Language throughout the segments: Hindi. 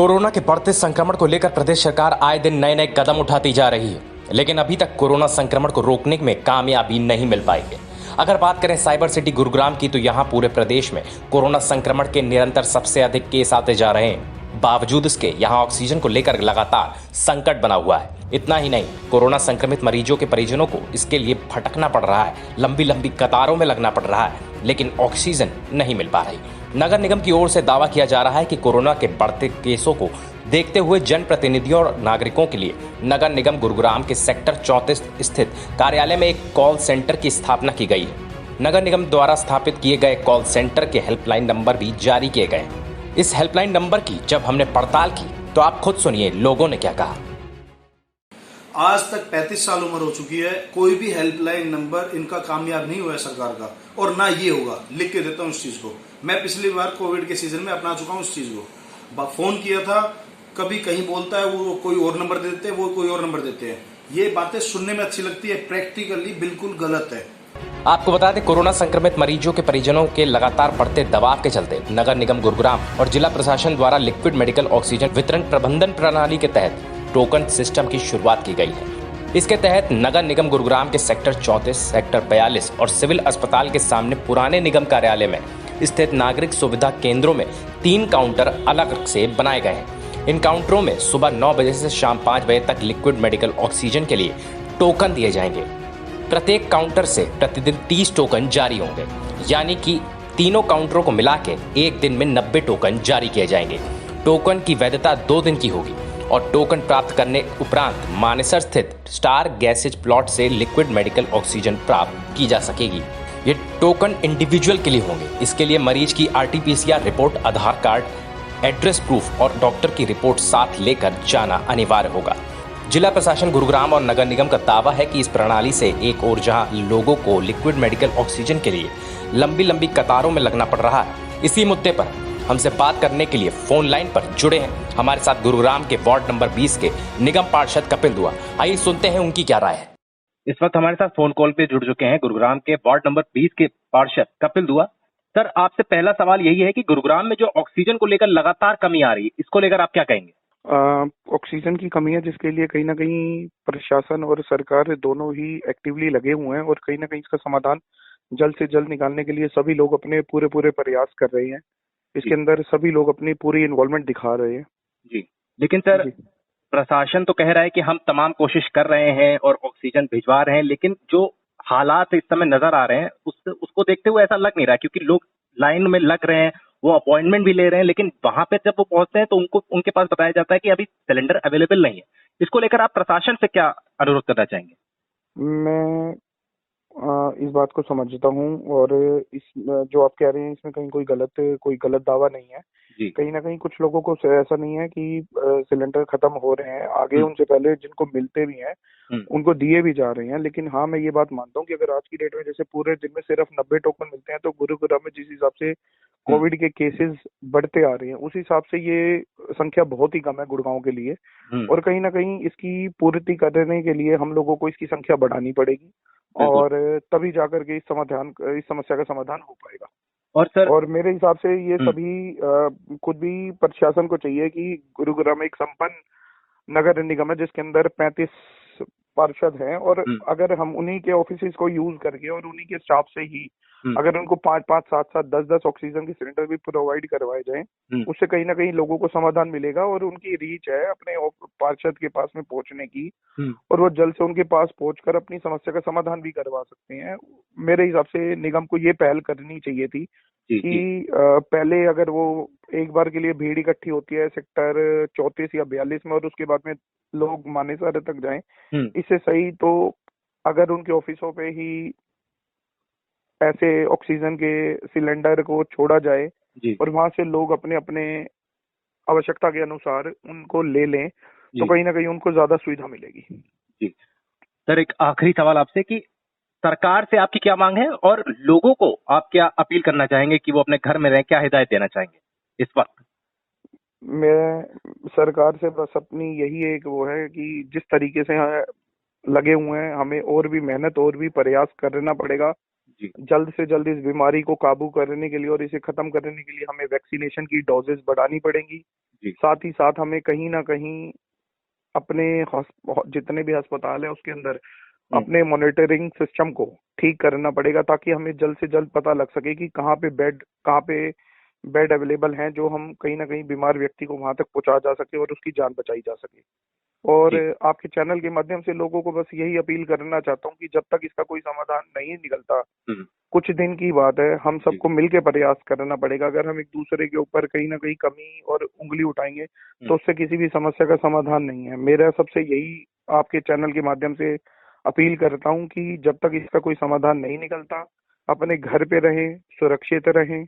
कोरोना के बढ़ते संक्रमण को लेकर प्रदेश सरकार आए दिन नए नए कदम उठाती जा रही है, लेकिन अभी तक कोरोना संक्रमण को रोकने में कामयाबी नहीं मिल पाई है। अगर बात करें साइबर सिटी गुरुग्राम की, तो यहां पूरे प्रदेश में कोरोना संक्रमण के निरंतर सबसे अधिक केस आते जा रहे हैं। बावजूद इसके यहां ऑक्सीजन को लेकर लगातार संकट बना हुआ है। इतना ही नहीं, कोरोना संक्रमित मरीजों के परिजनों को इसके लिए भटकना पड़ रहा है, लंबी लंबी कतारों में लगना पड़ रहा है, लेकिन ऑक्सीजन नहीं मिल पा रही। नगर निगम की ओर से दावा किया जा रहा है कि कोरोना के बढ़ते केसों को देखते हुए जनप्रतिनिधियों और नागरिकों के लिए नगर निगम गुरुग्राम के सेक्टर 34 स्थित कार्यालय में एक कॉल सेंटर की स्थापना की गई है। नगर निगम द्वारा स्थापित किए गए कॉल सेंटर के हेल्पलाइन नंबर भी जारी किए गए। इस हेल्पलाइन नंबर की जब हमने पड़ताल की, तो आप खुद सुनिए लोगों ने क्या कहा। आज तक 35 साल उम्र हो चुकी है, कोई भी हेल्पलाइन नंबर इनका कामयाब नहीं हुआ है सरकार का, और ना ये होगा। लिख के देता हूँ इस चीज को। मैं पिछली बार कोविड के सीजन में अपना चुका हूँ इस चीज को। फोन किया था, कभी कहीं बोलता है वो कोई और नंबर देते हैं, वो कोई और नंबर देते हैं। ये बातें सुनने में अच्छी लगती है, प्रैक्टिकली बिल्कुल गलत है। आपको बता दें, कोरोना संक्रमित मरीजों के परिजनों के लगातार बढ़ते दबाव के चलते नगर निगम गुरुग्राम और जिला प्रशासन द्वारा लिक्विड मेडिकल ऑक्सीजन वितरण प्रबंधन प्रणाली के तहत टोकन सिस्टम की शुरुआत की गई है। इसके तहत नगर निगम गुरुग्राम के सेक्टर 34, सेक्टर 42 और सिविल अस्पताल के सामने पुराने निगम कार्यालय में स्थित नागरिक सुविधा केंद्रों में 3 काउंटर अलग से बनाए गए हैं। इन काउंटरों में सुबह 9 बजे से शाम 5 बजे तक लिक्विड मेडिकल ऑक्सीजन के लिए टोकन दिए जाएंगे। प्रत्येक काउंटर से प्रतिदिन 30 टोकन जारी होंगे, यानी कि तीनों काउंटरों को मिला के एक दिन में 90 टोकन जारी किए जाएंगे। टोकन की वैधता 2 दिन की होगी और टोकन प्राप्त करने उपरांत मानेसर स्थित स्टार गैसेज प्लॉट से लिक्विड मेडिकल ऑक्सीजन प्राप्त की जा सकेगी। ये टोकन इंडिविजुअल के लिए होंगे। इसके लिए मरीज की RT-PCR रिपोर्ट, आधार कार्ड, एड्रेस प्रूफ और डॉक्टर की रिपोर्ट साथ लेकर जाना अनिवार्य होगा। जिला प्रशासन गुरुग्राम और नगर निगम का दावा है कि इस प्रणाली से एक और जहां लोगों को लिक्विड मेडिकल ऑक्सीजन के लिए लंबी लंबी कतारों में लगना पड़ रहा है, इसी मुद्दे पर हमसे बात करने के लिए फोन लाइन पर जुड़े हैं हमारे साथ गुरुग्राम के वार्ड नंबर 20 के निगम पार्षद कपिल दुआ। आइए सुनते हैं उनकी क्या राय है। इस वक्त हमारे साथ फोन कॉल पे जुड़ चुके हैं गुरुग्राम के वार्ड नंबर 20 के पार्षद कपिल दुआ। सर, आपसे पहला सवाल यही है कि गुरुग्राम में जो ऑक्सीजन को लेकर लगातार कमी आ रही है, इसको लेकर आप क्या कहेंगे? ऑक्सीजन की कमी है, जिसके लिए कहीं ना कहीं प्रशासन और सरकार दोनों ही एक्टिवली लगे हुए हैं, और कहीं ना कहीं इसका समाधान जल्द से जल्द निकालने के लिए सभी लोग अपने पूरे प्रयास कर रहे हैं। इसके अंदर सभी लोग अपनी पूरी इन्वॉल्वमेंट दिखा रहे हैं जी। लेकिन सर, प्रशासन तो कह रहा है कि हम तमाम कोशिश कर रहे हैं और ऑक्सीजन भिजवा रहे हैं, लेकिन जो हालात इस समय नजर आ रहे हैं उसको देखते हुए ऐसा लग नहीं रहा, क्योंकि लोग लाइन में लग रहे हैं, वो अपॉइंटमेंट भी ले रहे हैं, लेकिन वहां पे जब वो पहुंचते हैं तो उनके पास बताया जाता है कि अभी सिलेंडर अवेलेबल नहीं है। इसको लेकर आप प्रशासन से क्या अनुरोध करना चाहेंगे? मैं इस बात को समझता हूँ, और इस जो आप कह रहे हैं इसमें कहीं कोई गलत दावा नहीं है। कहीं ना कहीं कुछ लोगों को ऐसा नहीं है कि सिलेंडर खत्म हो रहे हैं, आगे उनसे पहले जिनको मिलते भी हैं उनको दिए भी जा रहे हैं। लेकिन हाँ, मैं ये बात मानता हूँ कि अगर आज की डेट में जैसे पूरे दिन में सिर्फ 90 टोकन मिलते हैं, तो गुरुग्राम में जिस हिसाब से कोविड के केसेस बढ़ते आ रहे हैं, उस हिसाब से ये संख्या बहुत ही कम है गुड़गांव के लिए। और कहीं ना कहीं इसकी पूर्ति करने के लिए हम लोगों को इसकी संख्या बढ़ानी पड़ेगी, और तभी जाकर के इस समस्या का समाधान हो पाएगा। और मेरे हिसाब से ये सभी खुद भी प्रशासन को चाहिए कि गुरुग्राम एक संपन्न नगर निगम है जिसके अंदर 35 पार्षद हैं, और अगर हम उन्हीं के ऑफिस को यूज करके और उन्हीं के स्टाफ से ही अगर उनको 5-5, 7-7, 10-10 ऑक्सीजन के सिलेंडर भी प्रोवाइड करवाए जाएं, उससे कहीं ना कहीं लोगों को समाधान मिलेगा, और उनकी रीच है अपने पार्षद के पास में पहुंचने की, और वो जल्द से उनके पास पहुंचकर अपनी समस्या का समाधान भी करवा सकते हैं। मेरे हिसाब से निगम को ये पहल करनी चाहिए थी कि पहले अगर वो एक बार के लिए भीड़ इकट्ठी होती है सेक्टर 34 या 42 में, और उसके बाद में लोग मानेसर तक जाएं, इससे सही तो अगर उनके ऑफिसों पे ही ऐसे ऑक्सीजन के सिलेंडर को छोड़ा जाए और वहां से लोग अपने अपने आवश्यकता के अनुसार उनको ले लें, तो कहीं ना कहीं उनको ज्यादा सुविधा मिलेगी। जी सर, एक आखिरी सवाल आपसे कि सरकार से आपकी क्या मांग है, और लोगों को आप क्या अपील करना चाहेंगे कि वो अपने घर में रहें, क्या हिदायत देना चाहेंगे इस वक्त? मैं सरकार से बस अपनी यही एक वो है कि जिस तरीके से लगे हुए हैं, हमें और भी मेहनत और भी प्रयास करना पड़ेगा जल्द से जल्द इस बीमारी को काबू करने के लिए और इसे खत्म करने के लिए हमें वैक्सीनेशन की डोजेस बढ़ानी पड़ेंगी। साथ ही साथ हमें कहीं ना कहीं अपने जितने भी अस्पताल है उसके अंदर अपने मॉनिटरिंग सिस्टम को ठीक करना पड़ेगा, ताकि हमें जल्द से जल्द पता लग सके कि कहाँ पे बेड अवेलेबल हैं, जो हम कहीं ना कहीं बीमार व्यक्ति को वहां तक पहुंचा जा सके और उसकी जान बचाई जा सके। और आपके चैनल के माध्यम से लोगों को बस यही अपील करना चाहता हूँ कि जब तक इसका कोई समाधान नहीं निकलता, कुछ दिन की बात है, हम सबको मिलकर प्रयास करना पड़ेगा। अगर हम एक दूसरे के ऊपर कहीं ना कहीं कमी और उंगली उठाएंगे तो उससे किसी भी समस्या का समाधान नहीं है। मेरा सबसे यही आपके चैनल के माध्यम से अपील करता हूँ कि जब तक इसका कोई समाधान नहीं निकलता, अपने घर पे रहें, सुरक्षित रहें,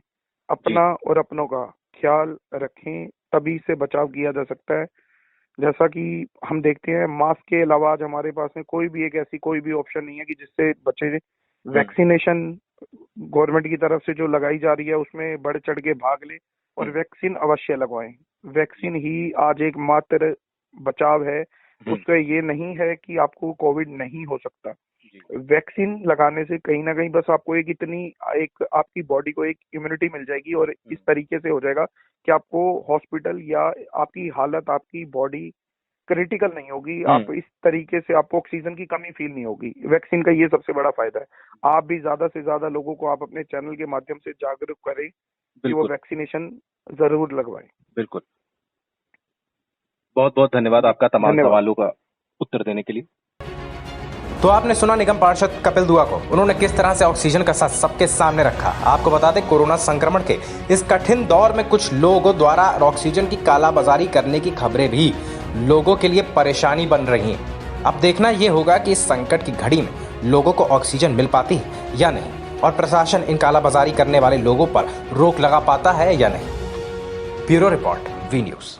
अपना और अपनों का ख्याल रखें, तभी से बचाव किया जा सकता है। जैसा कि हम देखते हैं, मास्क के अलावा आज हमारे पास में कोई भी ऑप्शन नहीं है कि जिससे बच्चे वैक्सीनेशन गवर्नमेंट की तरफ से जो लगाई जा रही है उसमें बढ़ चढ़ के भाग ले और वैक्सीन अवश्य लगवाएं। वैक्सीन ही आज एक मात्र बचाव है, उसका ये नहीं है कि आपको कोविड नहीं हो सकता। वैक्सीन लगाने से कहीं ना कहीं बस आपको एक आपकी बॉडी को एक इम्यूनिटी मिल जाएगी और इस तरीके से हो जाएगा कि आपको हॉस्पिटल या आपकी हालत, आपकी बॉडी क्रिटिकल नहीं होगी। आप इस तरीके से आपको ऑक्सीजन की कमी फील नहीं होगी। वैक्सीन का ये सबसे बड़ा फायदा है। आप भी ज्यादा से ज्यादा लोगों को आप अपने चैनल के माध्यम से जागरूक करें कि वो वैक्सीनेशन जरूर लगवाएं। बिल्कुल, बहुत बहुत धन्यवाद आपका तमाम सवालों का उत्तर देने के लिए। तो आपने सुना निगम पार्षद कपिल दुआ को, उन्होंने किस तरह से ऑक्सीजन का साथ सबके सामने रखा। आपको बता दें, कोरोना संक्रमण के इस कठिन दौर में कुछ लोगों द्वारा ऑक्सीजन की कालाबाजारी करने की खबरें भी लोगों के लिए परेशानी बन रही हैं। अब देखना यह होगा कि इस संकट की घड़ी में लोगों को ऑक्सीजन मिल पाती है या नहीं, और प्रशासन इन कालाबाजारी करने वाले लोगों पर रोक लगा पाता है या नहीं। Bureau report, V news.